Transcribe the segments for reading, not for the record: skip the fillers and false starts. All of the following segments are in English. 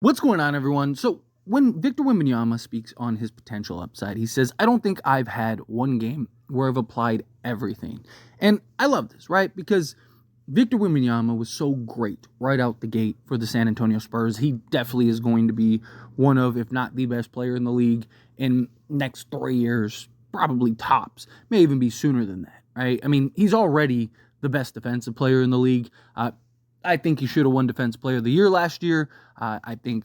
What's going on, everyone? So when Victor Wembanyama speaks on his potential upside, he says, I don't think I've had one game where I've applied everything. And I love this, right? Because Victor Wembanyama was so great right out the gate for the San Antonio Spurs. He definitely is going to be one of, if not the best player in the league in next 3 years, probably tops. May even be sooner than that, right? I mean, he's already the best defensive player in the league. I think he should have won Defensive Player of the Year last year. I think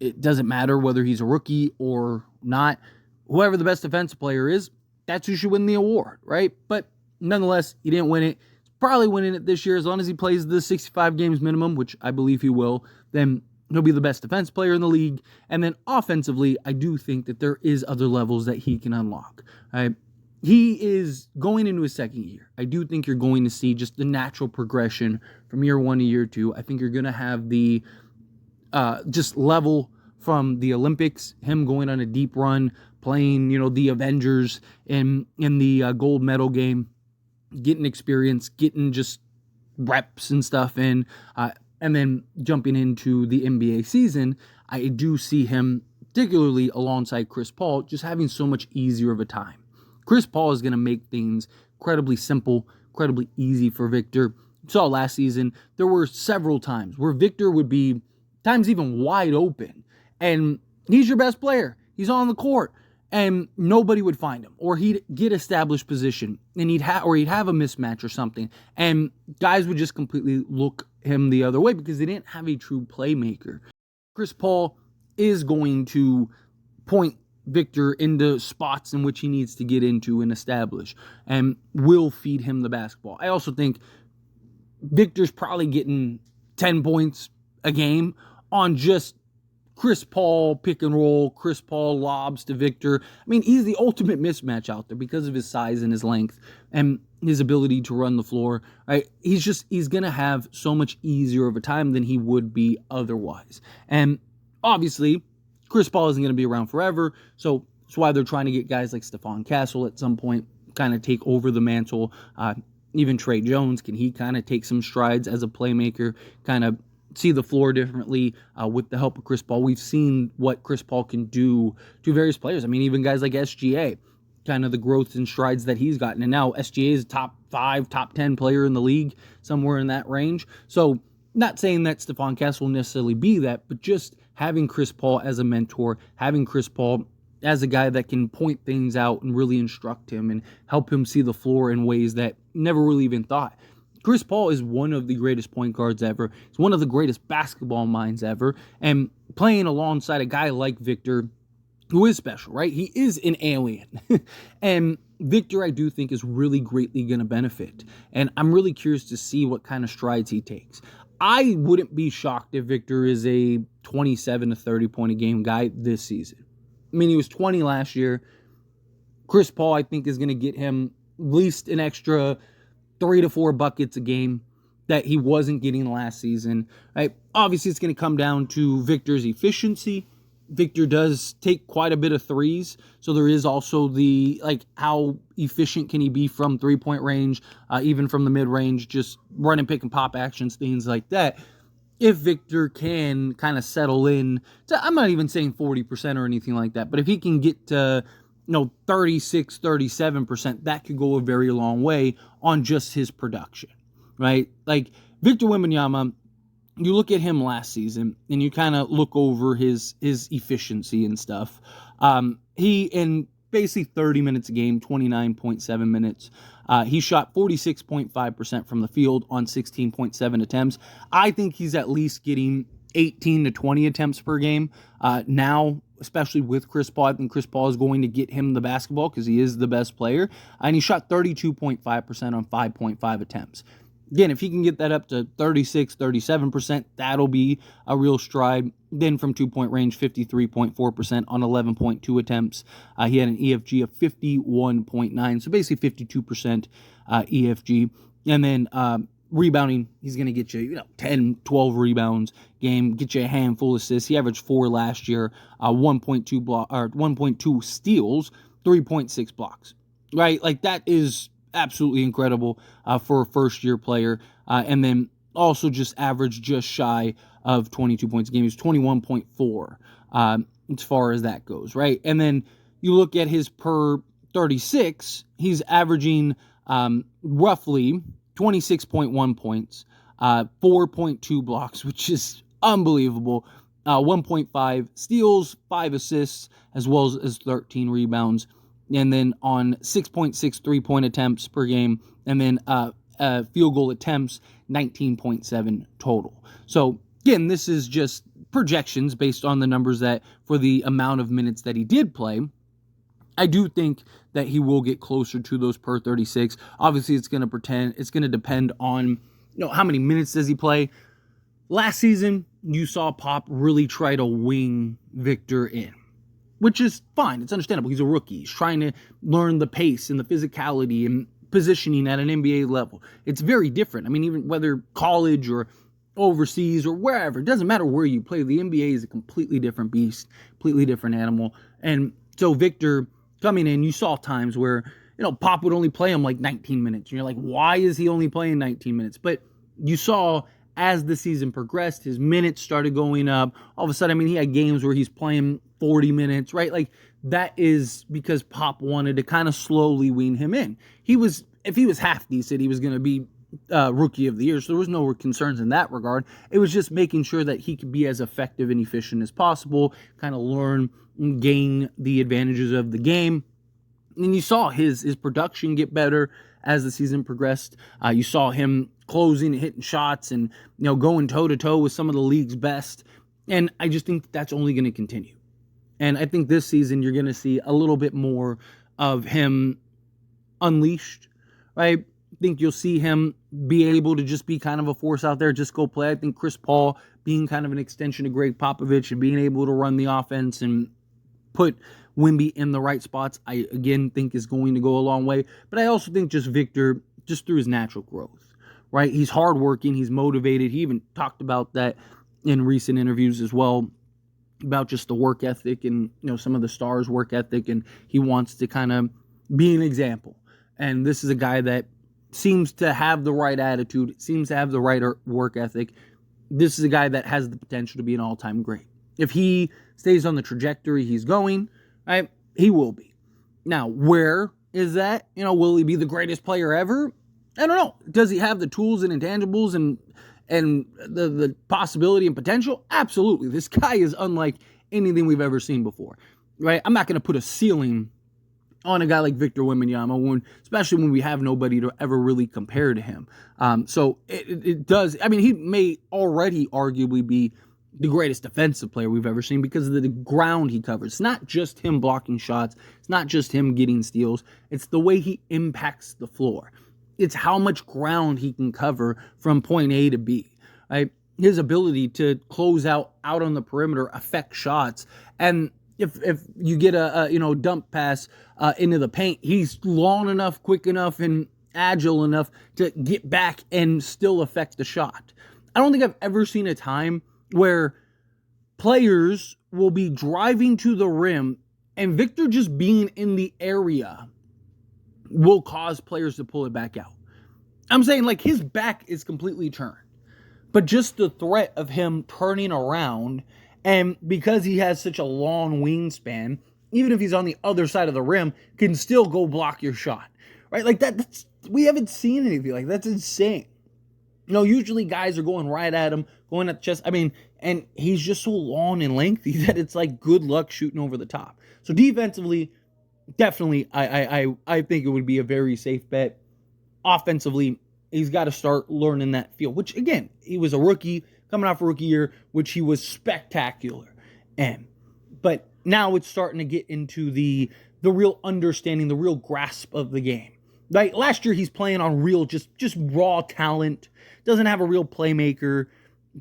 it doesn't matter whether he's a rookie or not. Whoever the best defensive player is, that's who should win the award, right? But nonetheless, he didn't win it. He's probably winning it this year as long as he plays the 65 games minimum, which I believe he will. Then he'll be the best defense player in the league. And then offensively, I do think that there is other levels that he can unlock. Right? He is going into his second year. I do think you're going to see just the natural progression from year one to year two. I think you're going to have the just level from the Olympics, him going on a deep run, playing, the Avengers in the gold medal game, getting experience, getting just reps and stuff in, and then jumping into the NBA season. I do see him, particularly alongside Chris Paul, just having so much easier of a time. Chris Paul is going to make things incredibly simple, incredibly easy for Victor. You saw last season, there were several times where Victor would be times even wide open, and he's your best player. He's on the court, and nobody would find him, or he'd get established position, and he'd have a mismatch or something, and guys would just completely look him the other way because they didn't have a true playmaker. Chris Paul is going to point Victor into spots in which he needs to get into and establish, and will feed him the basketball. I also think Victor's probably getting 10 points a game on just Chris Paul pick and roll, Chris Paul lobs to Victor. I mean, he's the ultimate mismatch out there because of his size and his length and his ability to run the floor. Right? He's going to have so much easier of a time than he would be otherwise. And obviously, Chris Paul isn't going to be around forever, so that's why they're trying to get guys like Stephon Castle at some point kind of take over the mantle. Even Trey Jones, can he kind of take some strides as a playmaker, kind of see the floor differently with the help of Chris Paul? We've seen what Chris Paul can do to various players. I mean, even guys like SGA, kind of the growth and strides that he's gotten. And now SGA is a top 5, top 10 player in the league, somewhere in that range. So not saying that Stephon Castle will necessarily be that, but just having Chris Paul as a mentor, having Chris Paul as a guy that can point things out and really instruct him and help him see the floor in ways that never really even thought. Chris Paul is one of the greatest point guards ever. He's one of the greatest basketball minds ever. And playing alongside a guy like Victor, who is special, right? He is an alien. And Victor, I do think, is really greatly going to benefit. And I'm really curious to see what kind of strides he takes. I wouldn't be shocked if Victor is a 27 to 30 point a game guy this season. I mean, he was 20 last year. Chris Paul, I think, is going to get him at least an extra 3 to 4 buckets a game that he wasn't getting last season. Right? Obviously, it's going to come down to Victor's efficiency. Victor does take quite a bit of threes, so there is also the, how efficient can he be from three-point range, even from the mid-range, just run and pick and pop actions, things like that. If Victor can kind of settle in to, I'm not even saying 40% or anything like that, but if he can get to 36, 37%, that could go a very long way on just his production, right? Like Victor Wembanyama, you look at him last season and you kind of look over his efficiency and stuff. He, in basically 30 minutes a game, 29.7 minutes, he shot 46.5% from the field on 16.7 attempts. I think he's at least getting 18 to 20 attempts per game. Now, especially with Chris Paul, I think Chris Paul is going to get him the basketball because he is the best player. And he shot 32.5% on 5.5 attempts. Again, if he can get that up to 36, 37%, that'll be a real stride. Then from two-point range, 53.4% on 11.2 attempts. He had an EFG of 51.9, so basically 52% EFG. And then rebounding, he's going to get you, 10, 12 rebounds game, get you a handful of assists. He averaged 4 last year, 1.2 steals, 3.6 blocks. Right? Like, that is absolutely incredible for a first-year player. And then also just averaged just shy of 22 points a game. He's 21.4 as far as that goes, right? And then you look at his per 36, he's averaging roughly 26.1 points, 4.2 blocks, which is unbelievable, 1.5 steals, 5 assists, as well as 13 rebounds, and then on 6.6 3-point attempts per game, and then field goal attempts, 19.7 total. So again, this is just projections based on the numbers that for the amount of minutes that he did play. I do think that he will get closer to those per 36. Obviously, it's going to depend on how many minutes does he play. Last season, you saw Pop really try to wing Victor in, which is fine. It's understandable. He's a rookie. He's trying to learn the pace and the physicality and positioning at an NBA level. It's very different. I mean, even whether college or overseas or wherever, it doesn't matter where you play. The NBA is a completely different beast, completely different animal. And so Victor coming in, you saw times where, Pop would only play him like 19 minutes. And you're like, why is he only playing 19 minutes? But you saw as the season progressed, his minutes started going up. All of a sudden, he had games where he's playing 40 minutes, right? Like, that is because Pop wanted to kind of slowly wean him in. If he was half decent, he was going to be rookie of the year, so there was no concerns in that regard. It was just making sure that he could be as effective and efficient as possible, kind of learn and gain the advantages of the game. And you saw his production get better as the season progressed. You saw him closing, hitting shots, and going toe-to-toe with some of the league's best. And I just think that's only going to continue. And I think this season you're going to see a little bit more of him unleashed, right? I think you'll see him be able to just be kind of a force out there, just go play. I think Chris Paul being kind of an extension of Greg Popovich and being able to run the offense and put Wemby in the right spots, I again think is going to go a long way. But I also think just Victor, just through his natural growth, right? He's hardworking, he's motivated. He even talked about that in recent interviews as well, about just the work ethic and some of the stars' work ethic, and he wants to kind of be an example. And this is a guy that seems to have the right attitude, seems to have the right work ethic. This is a guy that has the potential to be an all-time great. If he stays on the trajectory he's going, right, he will be. Now, where is that? Will he be the greatest player ever? I don't know. Does he have the tools and intangibles and the possibility and potential? Absolutely. This guy is unlike anything we've ever seen before, right? I'm not going to put a ceiling on a guy like Victor Wembanyama, especially when we have nobody to ever really compare to him. So it does. He may already arguably be the greatest defensive player we've ever seen because of the ground he covers. It's not just him blocking shots. It's not just him getting steals. It's the way he impacts the floor. It's how much ground he can cover from point A to B. Right? His ability to close out on the perimeter, affect shots, and if you get a dump pass into the paint, he's long enough, quick enough, and agile enough to get back and still affect the shot. I don't think I've ever seen a time where players will be driving to the rim and Victor just being in the area will cause players to pull it back out. I'm saying, like, his back is completely turned, but just the threat of him turning around, and because he has such a long wingspan, even if he's on the other side of the rim, can still go block your shot, right? Like we haven't seen anything like that. That's insane. Usually guys are going right at him, going at the chest. And he's just so long and lengthy that it's like good luck shooting over the top. So defensively, definitely, I think it would be a very safe bet. Offensively, he's got to start learning that feel, which, again, he was a rookie, coming off a rookie year, which he was spectacular. But now it's starting to get into the real understanding, the real grasp of the game. Right? Last year, he's playing on real, just raw talent, doesn't have a real playmaker,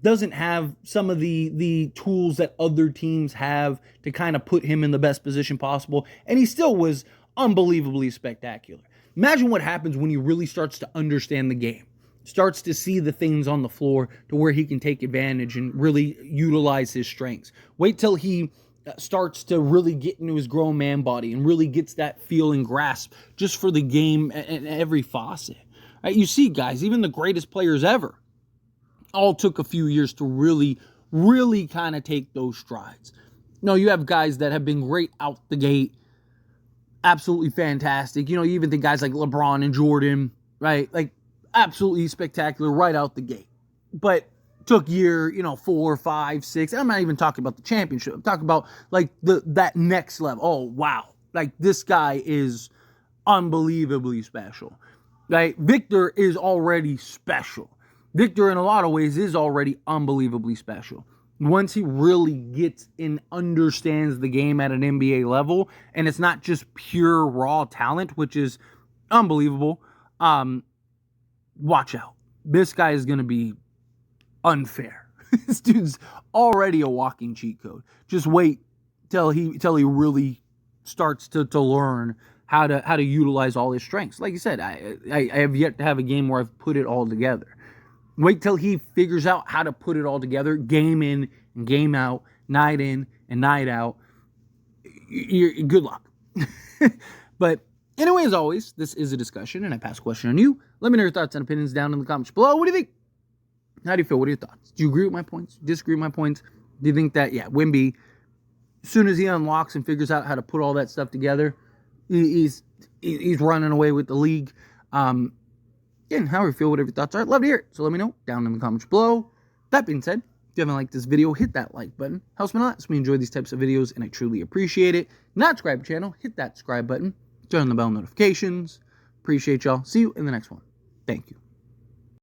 doesn't have some of the tools that other teams have to kind of put him in the best position possible, and he still was unbelievably spectacular. Imagine what happens when he really starts to understand the game, starts to see the things on the floor to where he can take advantage and really utilize his strengths. Wait till he starts to really get into his grown man body and really gets that feel and grasp just for the game and every facet. Right? You see, guys, even the greatest players ever, all took a few years to really, really kind of take those strides. No, you have guys that have been great out the gate, absolutely fantastic. You even think guys like LeBron and Jordan, right? Like, absolutely spectacular right out the gate. But took year, 4, 5, 6. I'm not even talking about the championship. I'm talking about, like, that next level. Oh, wow. Like, this guy is unbelievably special, right? Victor is already special. Victor, in a lot of ways, is already unbelievably special. Once he really gets and understands the game at an NBA level, and it's not just pure raw talent, which is unbelievable, watch out. This guy is going to be unfair. This dude's already a walking cheat code. Just wait till he really starts to learn how to utilize all his strengths. Like you said, I have yet to have a game where I've put it all together. Wait till he figures out how to put it all together, game in and game out, night in and night out. Good luck. But anyway, as always, this is a discussion, and I pass a question on you. Let me know your thoughts and opinions down in the comments below. What do you think? How do you feel? What are your thoughts? Do you agree with my points? Disagree with my points? Do you think that, Wemby, as soon as he unlocks and figures out how to put all that stuff together, he's running away with the league? Again, how you feel, whatever your thoughts are, I'd love to hear it. So let me know down in the comments below. That being said, if you haven't liked this video, hit that like button. Helps me a lot. Lets me enjoy these types of videos, and I truly appreciate it. Not subscribe to the channel, hit that subscribe button. Turn on the bell notifications. Appreciate y'all. See you in the next one. Thank you.